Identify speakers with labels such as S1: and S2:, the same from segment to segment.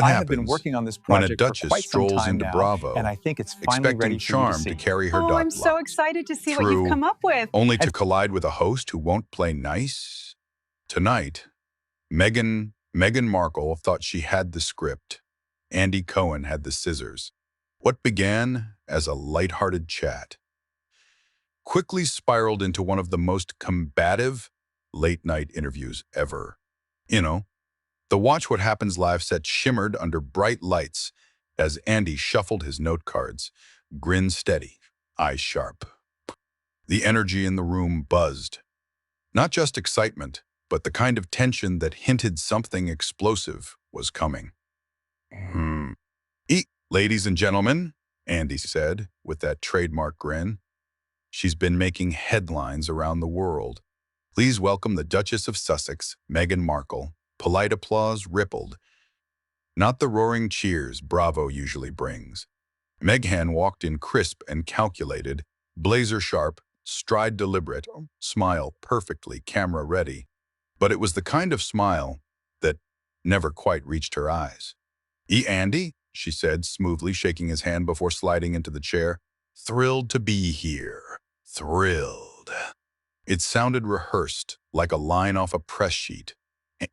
S1: What
S2: I have been
S1: happens
S2: working on this
S1: when a
S2: project for
S1: duchess
S2: quite some
S1: strolls
S2: time
S1: into
S2: now,
S1: Bravo,
S2: and I think it's finally ready
S1: expecting
S2: for you to
S1: charm
S2: see.
S1: to carry her
S3: Oh, I'm so
S1: lock
S3: excited to see what
S1: through,
S3: you've come up with.
S1: only to collide with a host who won't play nice? Tonight, Meghan Markle thought she had the script. Andy Cohen had the scissors. What began as a lighthearted chat quickly spiraled into one of the most combative late-night interviews ever. You know, the Watch What Happens Live set shimmered under bright lights as Andy shuffled his note cards, grin steady, eyes sharp. The energy in the room buzzed. Not just excitement, but the kind of tension that hinted something explosive was coming. Ladies and gentlemen, Andy said with that trademark grin. She's been making headlines around the world. Please welcome the Duchess of Sussex, Meghan Markle. Polite applause rippled. Not the roaring cheers Bravo usually brings. Meghan walked in crisp and calculated, blazer sharp, stride deliberate, smile perfectly camera ready. But it was the kind of smile that never quite reached her eyes. Andy, she said smoothly, shaking his hand before sliding into the chair. Thrilled to be here. Thrilled. It sounded rehearsed, like a line off a press sheet.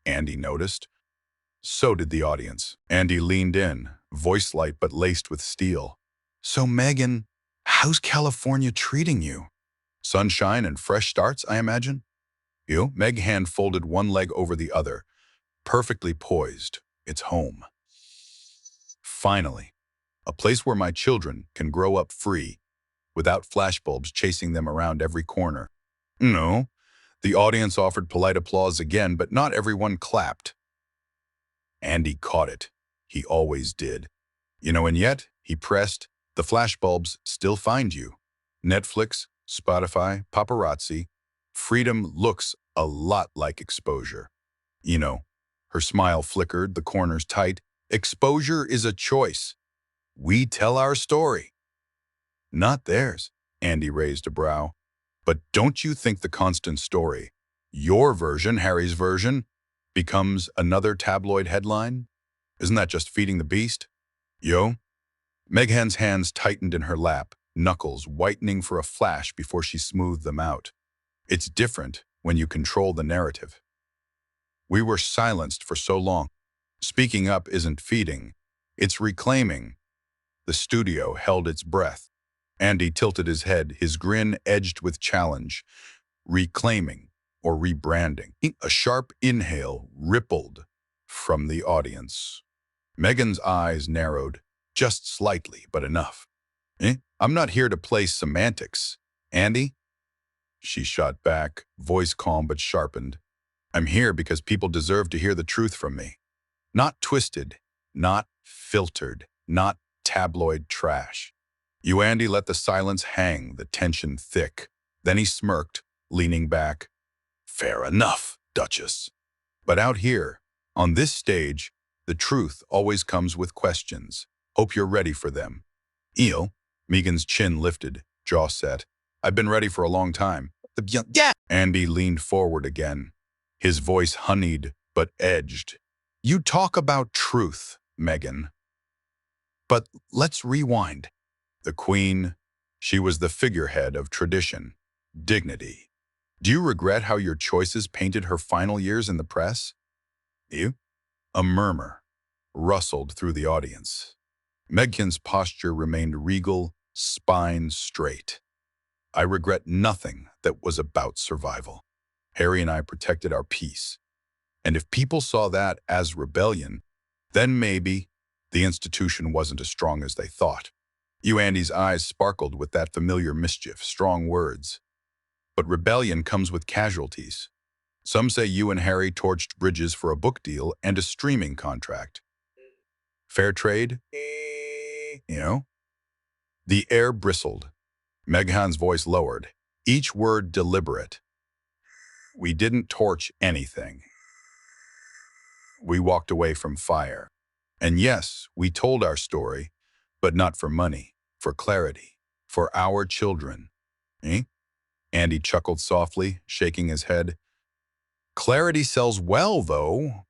S1: Andy noticed. So did the audience. Andy leaned in, voice light but laced with steel. So Meghan, how's California treating you? Sunshine and fresh starts, I imagine? Meghan folded one leg over the other, perfectly poised. It's home. Finally, a place where my children can grow up free, without flashbulbs chasing them around every corner. No, the audience offered polite applause again, but not everyone clapped. Andy caught it. He always did. And yet, he pressed, the flashbulbs still find you. Netflix, Spotify, paparazzi. Freedom looks a lot like exposure. Her smile flickered, the corners tight. Exposure is a choice. We tell our story. Not theirs, Andy raised a brow. But don't you think the constant story, your version, Harry's version, becomes another tabloid headline? Isn't that just feeding the beast? Meghan's hands tightened in her lap, knuckles whitening for a flash before she smoothed them out. It's different when you control the narrative. We were silenced for so long. Speaking up isn't feeding, it's reclaiming. The studio held its breath. Andy tilted his head, his grin edged with challenge. Reclaiming or rebranding. A sharp inhale rippled from the audience. Meghan's eyes narrowed, just slightly, but enough. I'm not here to play semantics. Andy? She shot back, voice calm but sharpened. I'm here because people deserve to hear the truth from me. Not twisted, not filtered, not tabloid trash. Andy let the silence hang, the tension thick. Then he smirked, leaning back. Fair enough, Duchess. But out here, on this stage, the truth always comes with questions. Hope you're ready for them. Meghan's chin lifted, jaw set. I've been ready for a long time. Yeah. Andy leaned forward again, his voice honeyed but edged. You talk about truth, Meghan. But let's rewind. The Queen, she was the figurehead of tradition, dignity. Do you regret how your choices painted her final years in the press? A murmur rustled through the audience. Meghan's posture remained regal, spine straight. I regret nothing that was about survival. Harry and I protected our peace. And if people saw that as rebellion, then maybe the institution wasn't as strong as they thought. Andy's eyes sparkled with that familiar mischief, strong words. But rebellion comes with casualties. Some say you and Harry torched bridges for a book deal and a streaming contract. Fair trade? The air bristled. Meghan's voice lowered, each word deliberate. We didn't torch anything. We walked away from fire. And yes, we told our story, but not for money, for clarity, for our children. Andy chuckled softly, shaking his head. Clarity sells well, though.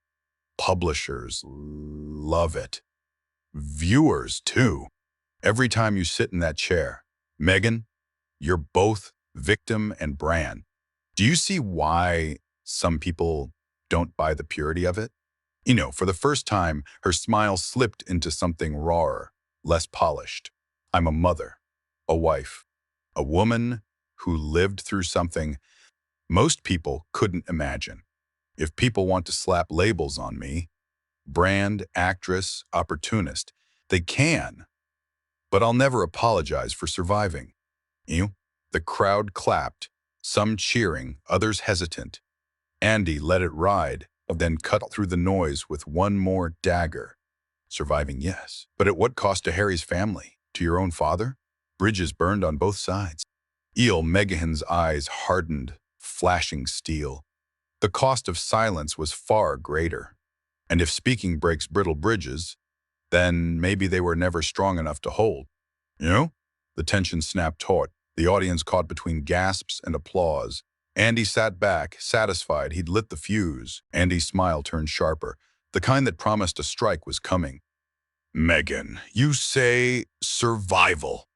S1: Publishers love it. Viewers, too. Every time you sit in that chair, Meghan, you're both victim and brand. Do you see why some people don't buy the purity of it? For the first time, her smile slipped into something rawer, less polished. I'm a mother, a wife, a woman who lived through something most people couldn't imagine. If people want to slap labels on me, brand, actress, opportunist, they can, but I'll never apologize for surviving. The crowd clapped, some cheering, others hesitant. Andy let it ride, then cut through the noise with one more dagger. Surviving, yes. But at what cost to Harry's family? To your own father? Bridges burned on both sides. Meghan's eyes hardened, flashing steel. The cost of silence was far greater. And if speaking breaks brittle bridges, then maybe they were never strong enough to hold. The tension snapped taut, the audience caught between gasps and applause. Andy sat back, satisfied he'd lit the fuse. Andy's smile turned sharper, the kind that promised a strike was coming. Meghan, you say survival.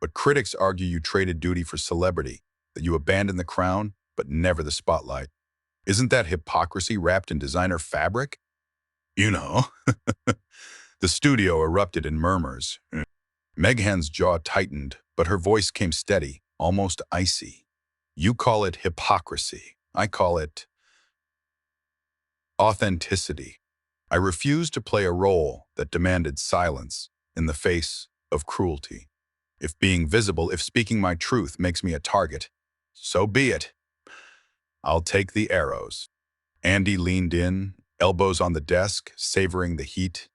S1: But critics argue you traded duty for celebrity, that you abandoned the crown, but never the spotlight. Isn't that hypocrisy wrapped in designer fabric? The studio erupted in murmurs. Meghan's jaw tightened, but her voice came steady, almost icy. You call it hypocrisy. I call it authenticity. I refuse to play a role that demanded silence in the face of cruelty. If being visible, if speaking my truth makes me a target, so be it. I'll take the arrows. Andy leaned in, elbows on the desk, savoring the heat.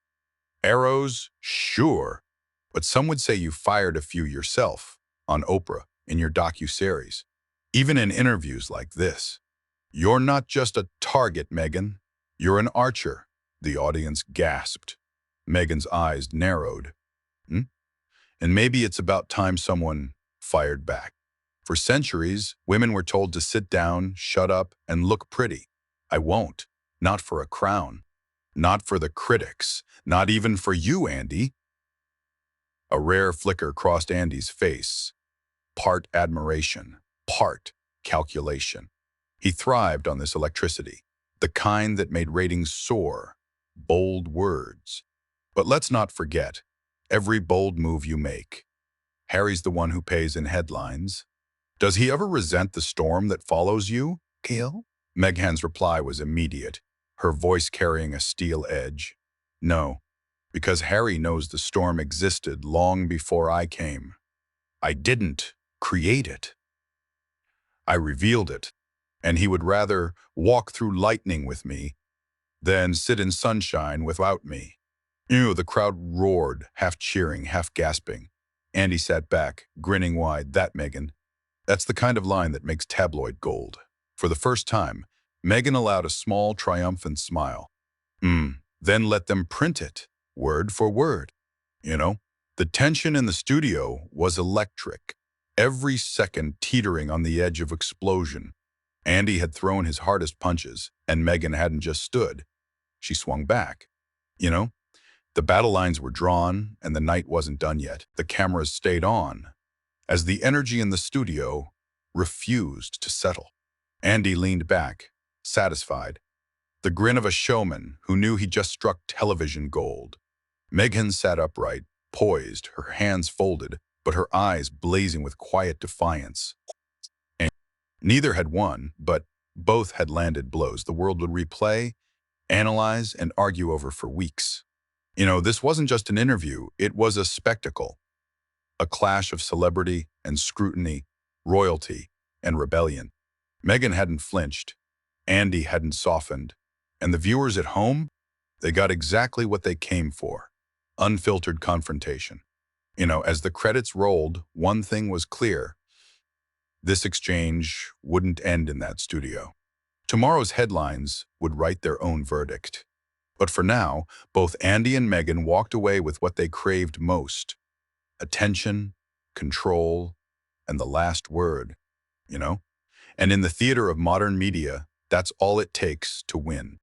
S1: Arrows? Sure. But some would say you fired a few yourself, on Oprah, in your docuseries. Even in interviews like this. You're not just a target, Meghan. You're an archer. The audience gasped. Meghan's eyes narrowed. And maybe it's about time someone fired back. For centuries, women were told to sit down, shut up, and look pretty. I won't. Not for a crown. Not for the critics. Not even for you, Andy. A rare flicker crossed Andy's face. Part admiration, part calculation. He thrived on this electricity, the kind that made ratings soar, bold words. But let's not forget, every bold move you make. Harry's the one who pays in headlines. Does he ever resent the storm that follows you, Kale? Meghan's reply was immediate, her voice carrying a steel edge. No, because Harry knows the storm existed long before I came. I didn't create it. I revealed it, and he would rather walk through lightning with me than sit in sunshine without me. The crowd roared, half cheering, half gasping. Andy sat back, grinning wide. Meghan, that's the kind of line that makes tabloid gold. For the first time, Meghan allowed a small, triumphant smile. Then let them print it, word for word. The tension in the studio was electric, every second teetering on the edge of explosion. Andy had thrown his hardest punches, and Meghan hadn't just stood. She swung back. The battle lines were drawn, and the night wasn't done yet. The cameras stayed on, as the energy in the studio refused to settle. Andy leaned back, satisfied, the grin of a showman who knew he just struck television gold. Meghan sat upright, poised, her hands folded, but her eyes blazing with quiet defiance. And neither had won, but both had landed blows the world would replay, analyze, and argue over for weeks. This wasn't just an interview, it was a spectacle. A clash of celebrity and scrutiny, royalty and rebellion. Meghan hadn't flinched, Andy hadn't softened, and the viewers at home, they got exactly what they came for. Unfiltered confrontation. As the credits rolled, one thing was clear. This exchange wouldn't end in that studio. Tomorrow's headlines would write their own verdict. But for now, both Andy and Meghan walked away with what they craved most. Attention, control, and the last word, And in the theater of modern media, that's all it takes to win.